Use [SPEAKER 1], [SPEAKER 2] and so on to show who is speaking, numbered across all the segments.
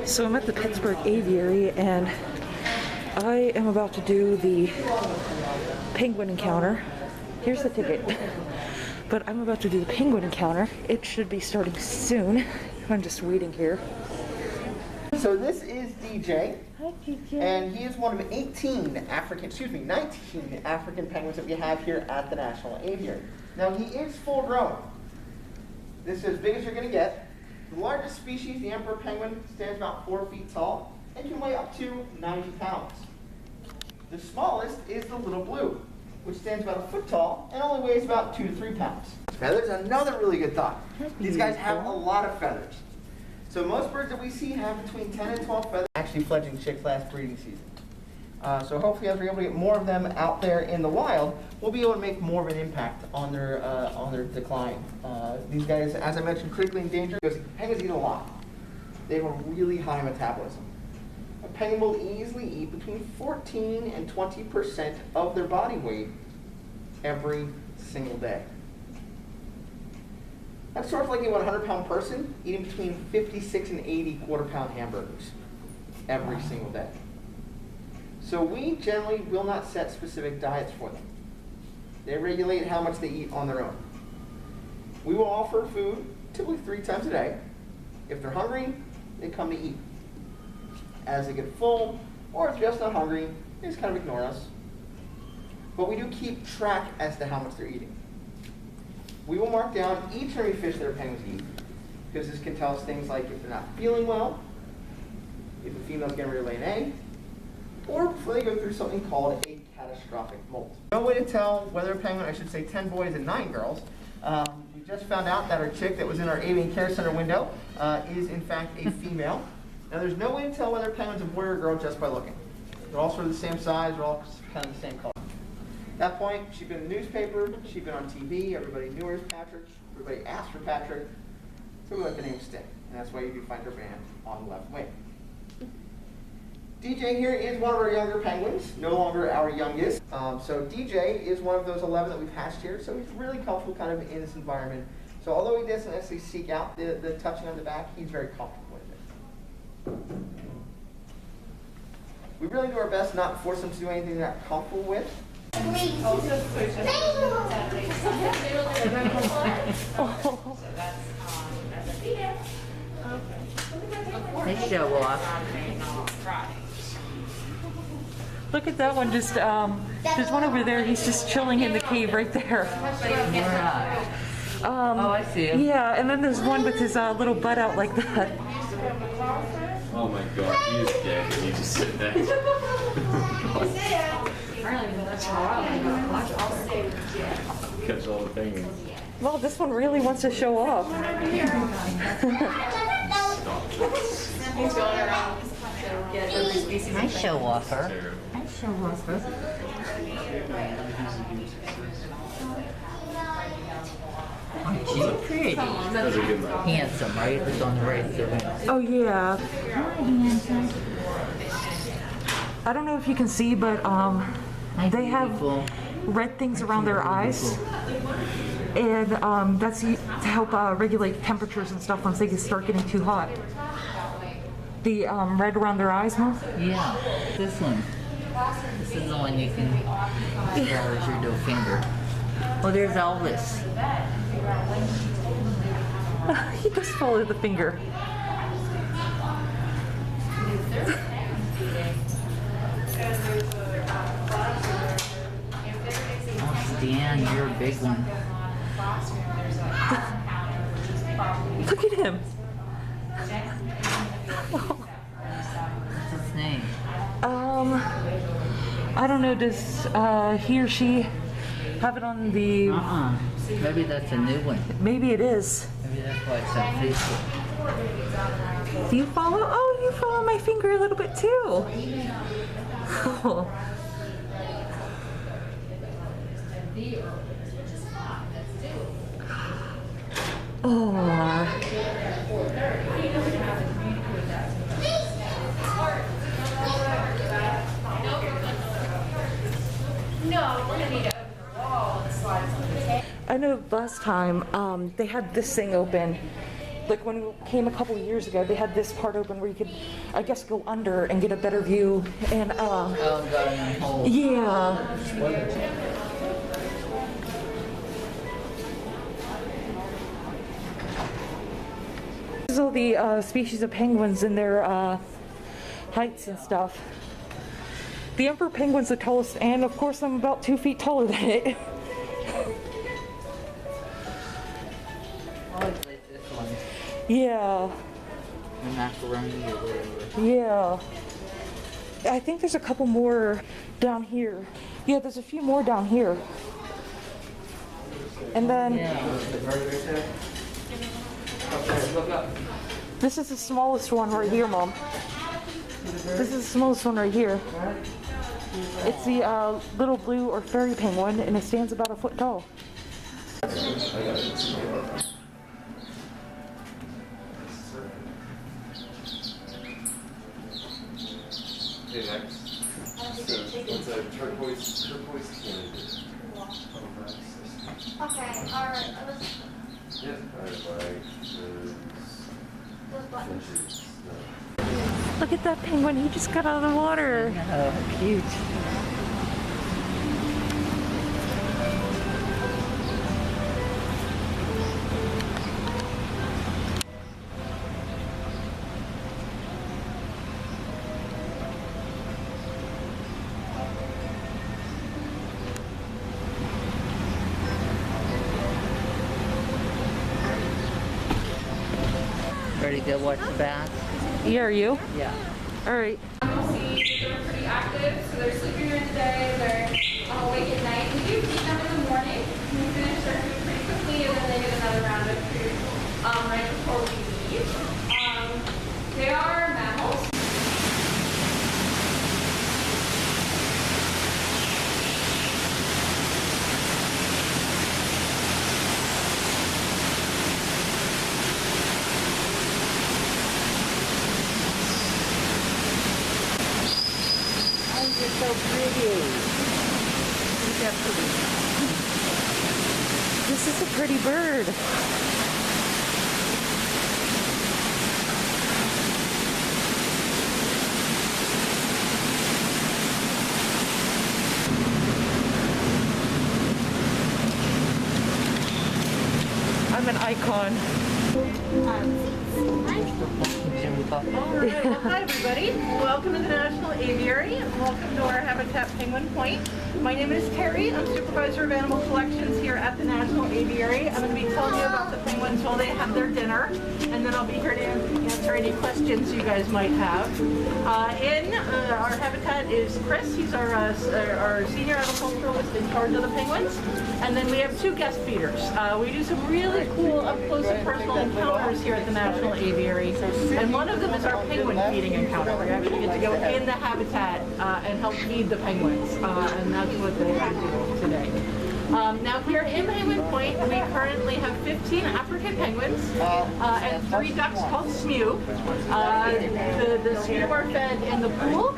[SPEAKER 1] So I'm at the Pittsburgh Aviary and I am about to do the penguin encounter. Here's the ticket. But I'm about to do the penguin encounter. It should be starting soon. I'm just waiting here.
[SPEAKER 2] So this is DJ.
[SPEAKER 1] Hi, DJ.
[SPEAKER 2] And he is one of 19 African penguins that we have here at the National Aviary. Now he is full grown. This is as big as you're going to get. The largest species, the emperor penguin, stands about 4 feet tall and can weigh up to 90 pounds. The smallest is the little blue, which stands about 1 foot tall and only weighs about 2 to 3 pounds. Feathers, another really good thought. These guys have a lot of feathers. So most birds that we see have between 10 and 12 feathers. Actually fledgling chicks last breeding season. So hopefully as we're able to get more of them out there in the wild, we'll be able to make more of an impact on their decline. These guys, as I mentioned, critically endangered because penguins eat a lot. They have a really high metabolism. A penguin will easily eat between 14 and 20% of their body weight every single day. That's sort of like a 100-pound person eating between 56 and 80 quarter-pound hamburgers every single day. So we generally will not set specific diets for them. They regulate how much they eat on their own. We will offer food typically 3 times a day. If they're hungry, they come to eat. As they get full, or if just not hungry, they just kind of ignore us. But we do keep track as to how much they're eating. We will mark down each and every fish that our penguins eat, because this can tell us things like if they're not feeling well, if the female's getting ready to lay an egg, or before they go through something called a catastrophic molt. No way to tell whether a penguin, I should say 10 boys and 9 girls. We just found out that our chick that was in our avian care center window is in fact a female. Now there's no way to tell whether a penguin's a boy or a girl just by looking. They're all sort of the same size, they're all kind of the same color. At that point, she'd been in the newspaper, she'd been on TV, everybody knew her as Patrick, everybody asked for Patrick, so we let the name stick. And that's why you do find her band on the left wing. DJ here is one of our younger penguins, no longer our youngest. So DJ is one of those 11 that we've hatched here, so he's really comfortable kind of in this environment. So although he doesn't necessarily seek out the touching on the back, he's very comfortable with it. We really do our best not to force them to do anything they're not comfortable with.
[SPEAKER 3] They show off.
[SPEAKER 1] Look at that one, just, there's one over there, he's just chilling in the cave right there.
[SPEAKER 3] Oh, I see him.
[SPEAKER 1] Yeah, and then there's one with his little butt out like that.
[SPEAKER 4] Oh my god, he is dead. He just sit there. Catch all the penguins.
[SPEAKER 1] Well, this one really wants to show off.
[SPEAKER 3] I show off her. I show off her. Aren't you pretty?
[SPEAKER 4] That's a good one.
[SPEAKER 3] Handsome, right? It's on the right side.
[SPEAKER 1] Oh yeah.
[SPEAKER 3] Hi, handsome.
[SPEAKER 1] I don't know if you can see, but they have red things around their eyes. And that's to help regulate temperatures and stuff once they start getting too hot. The red around their eyes, Mom?
[SPEAKER 3] Yeah, this one. This is the one you can follow with your little finger. Oh, there's Elvis.
[SPEAKER 1] He just followed the finger.
[SPEAKER 3] Oh, Stan, you're a big one.
[SPEAKER 1] Look at him.
[SPEAKER 3] What's his name?
[SPEAKER 1] I don't know, does he or she have it on the...
[SPEAKER 3] Maybe that's a new one.
[SPEAKER 1] Maybe it is.
[SPEAKER 3] Maybe that's why it's on Facebook.
[SPEAKER 1] Do you follow? Oh, you follow my finger a little bit too. Cool. Oh.
[SPEAKER 5] No, we're gonna need to open the wall and slide some of the tape.
[SPEAKER 1] I know last time they had this thing open Like when we came a couple years ago, they had this part open where you could, I guess, go under and get a better view. And
[SPEAKER 3] Oh, got in a hole.
[SPEAKER 1] yeah. This is all the species of penguins and their heights and stuff. The emperor penguin's the tallest, and of course I'm about 2 feet taller than it.
[SPEAKER 3] I always like this one.
[SPEAKER 1] Yeah,
[SPEAKER 3] The macaroni or whatever.
[SPEAKER 1] yeah. I think there's a couple more down here. Yeah, there's a few more down here. And then this is the smallest one right here, Mom. This is the smallest one right here. It's the little blue or fairy penguin, and it stands about 1 foot tall.
[SPEAKER 4] Okay, next. What's a turquoise candidate?
[SPEAKER 5] Okay, alright, let's
[SPEAKER 4] Yeah, finches. No.
[SPEAKER 1] Look at that penguin, he just got out of the water.
[SPEAKER 3] Oh, cute. Ready to go watch the bath?
[SPEAKER 1] Yeah, are you?
[SPEAKER 3] Yeah.
[SPEAKER 1] All right.
[SPEAKER 5] You'll see they're pretty active, so they're sleeping during the day, they're awake at night. We do feed them in the morning. We finish their food pretty quickly, and then they get another round of food right before we leave. They are mammals.
[SPEAKER 3] You're so pretty. Look at pretty.
[SPEAKER 1] This is a pretty bird. I'm an icon.
[SPEAKER 6] Alright, well, hi everybody. Welcome to the National Aviary. Welcome to our Habitat Penguin Point. My name is Terry. I'm Supervisor of Animal Collections here at the National Aviary. I'm going to be telling you about the penguins while they have their dinner, and then I'll be here to answer any questions you guys might have. Our habitat is Chris. He's our senior agriculturalist in charge of the penguins. And then we have 2 guest feeders. We do some really cool up-close and personal encounters here at the National Aviary. And one of them is our penguin feeding encounter. We actually get to go in the habitat and help feed the penguins. And that's what they are doing today. Now here in Penguin Point, we currently have 15 African penguins and 3 ducks called SMEW. The SMEW are fed in the pool,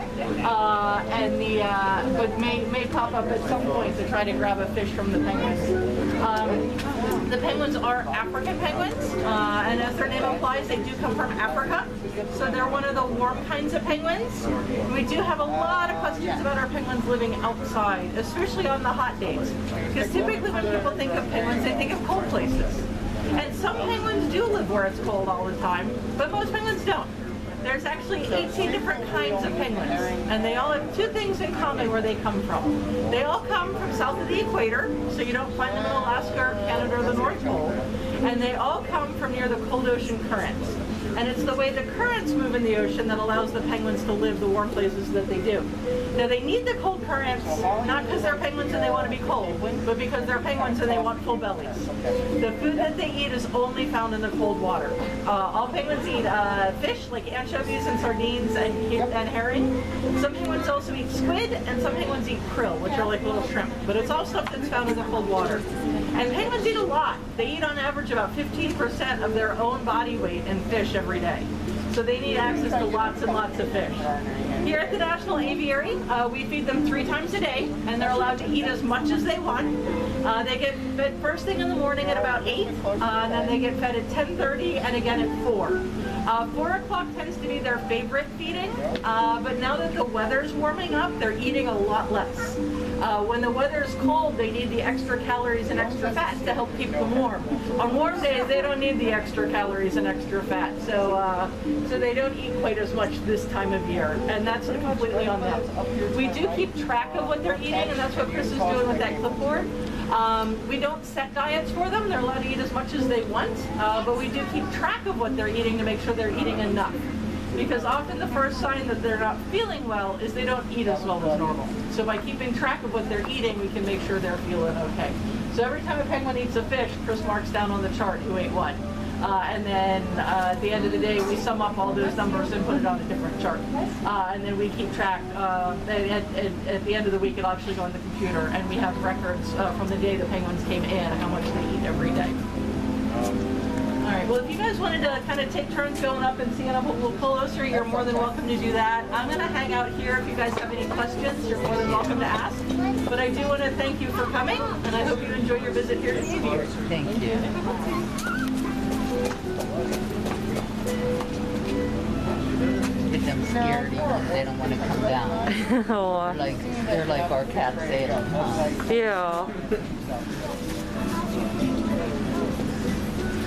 [SPEAKER 6] but may pop up at some point to try to grab a fish from the penguins. The penguins are African penguins, and as their name implies, they do come from Africa. So they're one of the warm kinds of penguins. We do have a lot of questions about our penguins living outside, especially on the hot days. Because typically when people think of penguins, they think of cold places. And some penguins do live where it's cold all the time, but most penguins don't. There's actually 18 different kinds of penguins, and they all have 2 things in common where they come from. They all come from south of the equator, so you don't find them in Alaska or Canada or the North Pole, and they all come from near the cold ocean currents. And it's the way the currents move in the ocean that allows the penguins to live the warm places that they do. Now they need the cold currents, not because they're penguins and they want to be cold, but because they're penguins and they want full bellies. The food that they eat is only found in the cold water. All penguins eat fish, like anchovies and sardines and herring. Some penguins also eat squid, and some penguins eat krill, which are like little shrimp. But it's all stuff that's found in the cold water. And penguins eat a lot. They eat on average about 15% of their own body weight in fish every day. So they need access to lots and lots of fish. Here at the National Aviary, we feed them 3 times a day, and they're allowed to eat as much as they want. They get fed first thing in the morning at about 8, and then they get fed at 10:30 and again at 4. 4 o'clock tends to be their favorite feeding, but now that the weather's warming up, they're eating a lot less. When the weather's cold, they need the extra calories and extra fat to help keep them warm. On warm days, they don't need the extra calories and extra fat, so they don't eat quite as much this time of year, and that's completely on them. We do keep track of what they're eating, and that's what Chris is doing with that clipboard. We don't set diets for them. They're allowed to eat as much as they want, but we do keep track of what they're eating to make sure they're eating enough. Because often the first sign that they're not feeling well is they don't eat as well as normal. So by keeping track of what they're eating, we can make sure they're feeling okay. So every time a penguin eats a fish, Chris marks down on the chart who ate what. And then at the end of the day, we sum up all those numbers and put it on a different chart. And then we keep track. At the end of the week, it'll actually go on the computer, and we have records from the day the penguins came in, how much they eat every day. All right, well, if you guys wanted to kind of take turns going up and seeing a little closer, you're more than welcome to do that. I'm going to hang out here. If you guys have any questions, you're more than welcome to ask. But I do want to thank you for coming, and I hope you enjoy your visit here to the Aviary.
[SPEAKER 3] Thank you. Get them scared even. They don't want to come down.
[SPEAKER 1] Oh,
[SPEAKER 3] They're like our cats ate them, huh?
[SPEAKER 1] yeah.